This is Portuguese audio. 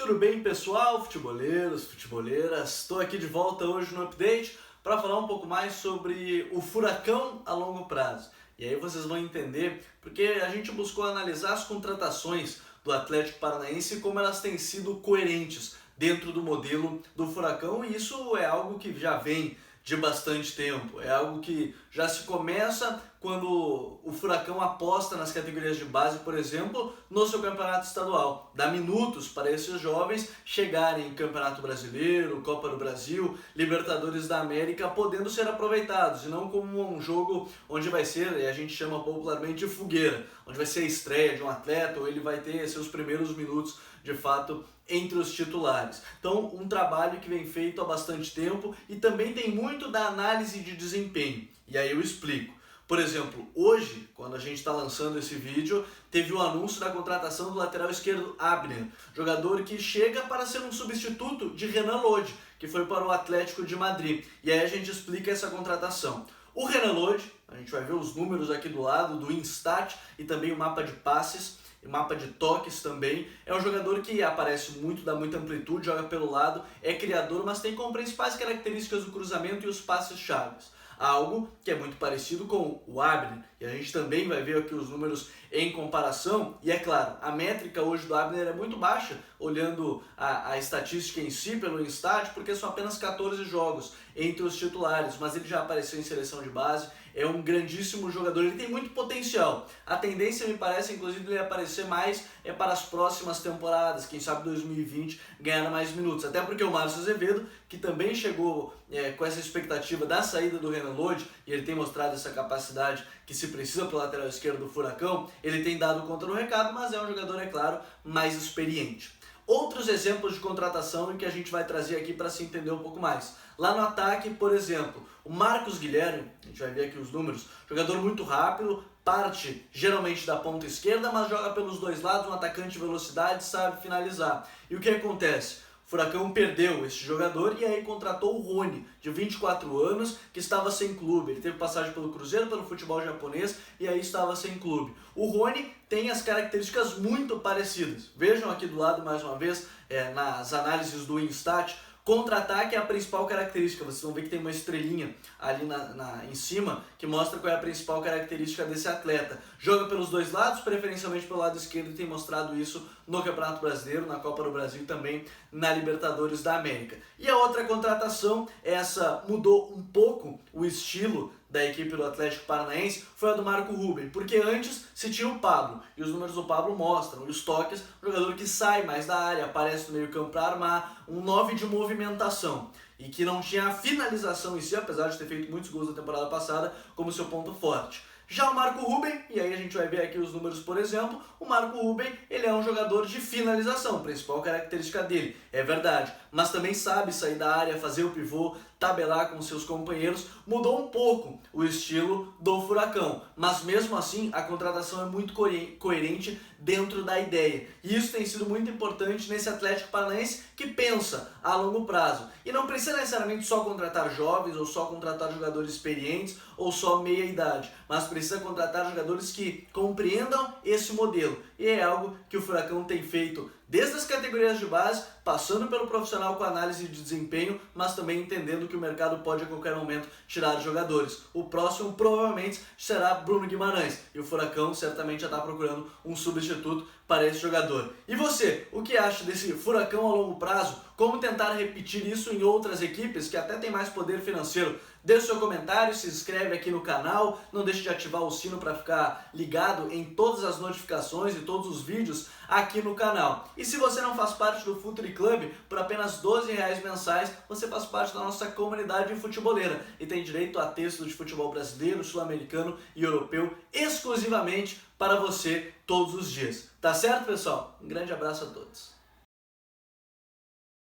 Tudo bem, pessoal? Futeboleiros, futeboleiras, estou aqui de volta hoje no Update para falar um pouco mais sobre o Furacão a longo prazo. E aí vocês vão entender porque a gente buscou analisar as contratações do Atlético Paranaense e como elas têm sido coerentes dentro do modelo do Furacão, e isso é algo que já vem de bastante tempo, é algo que já se começa quando o Furacão aposta nas categorias de base, por exemplo, no seu campeonato estadual. Dá minutos para esses jovens chegarem em Campeonato Brasileiro, Copa do Brasil, Libertadores da América, podendo ser aproveitados, e não como um jogo onde vai ser, e a gente chama popularmente de fogueira, onde vai ser a estreia de um atleta ou ele vai ter seus primeiros minutos de fato entre os titulares. Então, um trabalho que vem feito há bastante tempo e também tem muito da análise de desempenho. E aí eu explico. Por exemplo, hoje, quando a gente está lançando esse vídeo, teve o anúncio da contratação do lateral esquerdo Abner, jogador que chega para ser um substituto de Renan Lodi, que foi para o Atlético de Madrid. E aí a gente explica essa contratação. O Renan Lodi, a gente vai ver os números aqui do lado, do Instat e também o mapa de passes, e mapa de toques também. É um jogador que aparece muito, dá muita amplitude, joga pelo lado, é criador, mas tem como principais características o cruzamento e os passes chaves. Algo que é muito parecido com o Abner, e a gente também vai ver aqui os números em comparação, e é claro, a métrica hoje do Abner é muito baixa, olhando a estatística em si pelo Instat, porque são apenas 14 jogos entre os titulares, mas ele já apareceu em seleção de base, é um grandíssimo jogador, ele tem muito potencial. A tendência, me parece, inclusive, ele aparecer mais para as próximas temporadas, quem sabe 2020 ganhar mais minutos, até porque o Márcio Azevedo, que também chegou com essa expectativa da saída do Renan Lodi, e ele tem mostrado essa capacidade que se precisa para o lateral esquerdo do Furacão, ele tem dado conta no recado, mas é um jogador, é claro, mais experiente. Outros exemplos de contratação que a gente vai trazer aqui para se entender um pouco mais. Lá no ataque, por exemplo, o Marcos Guilherme, a gente vai ver aqui os números, jogador muito rápido, parte geralmente da ponta esquerda, mas joga pelos dois lados, um atacante de velocidade, sabe finalizar. E o que acontece? O Furacão perdeu esse jogador e aí contratou o Rony, de 24 anos, que estava sem clube. Ele teve passagem pelo Cruzeiro, pelo futebol japonês e aí estava sem clube. O Rony tem as características muito parecidas. Vejam aqui do lado mais uma vez, nas análises do Instat, contra-ataque é a principal característica. Vocês vão ver que tem uma estrelinha ali em cima que mostra qual é a principal característica desse atleta. Joga pelos dois lados, preferencialmente pelo lado esquerdo, e tem mostrado isso no Campeonato Brasileiro, na Copa do Brasil e também na Libertadores da América. E a outra contratação, essa mudou um pouco o estilo da equipe do Atlético Paranaense, foi a do Marco Ruben, porque antes se tinha o Pablo, e os números do Pablo mostram, e os toques, um jogador que sai mais da área, aparece no meio campo para armar, um 9 de movimentação, e que não tinha a finalização em si, apesar de ter feito muitos gols na temporada passada, como seu ponto forte. Já o Marco Ruben, e aí a gente vai ver aqui os números, por exemplo, o Marco Ruben, ele é um jogador de finalização, principal característica dele, é verdade, mas também sabe sair da área, fazer o pivô, tabelar com seus companheiros, mudou um pouco o estilo do Furacão, mas mesmo assim a contratação é muito coerente dentro da ideia, e isso tem sido muito importante nesse Atlético Paranaense que pensa a longo prazo, e não precisa necessariamente só contratar jovens, ou só contratar jogadores experientes, ou só meia idade, mas precisa contratar jogadores que compreendam esse modelo, e é algo que o Furacão tem feito desde as categorias de base, passando pelo profissional com análise de desempenho, mas também entendendo que o mercado pode a qualquer momento tirar jogadores. O próximo provavelmente será Bruno Guimarães, e o Furacão certamente já está procurando um substituto para esse jogador. E você, o que acha desse Furacão a longo prazo? Como tentar repetir isso em outras equipes que até têm mais poder financeiro? Deixe seu comentário, se inscreve aqui no canal, não deixe de ativar o sino para ficar ligado em todas as notificações e todos os vídeos aqui no canal. E se você não faz parte do Futuri Club, por apenas R$12 mensais, você faz parte da nossa comunidade futeboleira e tem direito a textos de futebol brasileiro, sul-americano e europeu exclusivamente para você todos os dias. Tá certo, pessoal? Um grande abraço a todos.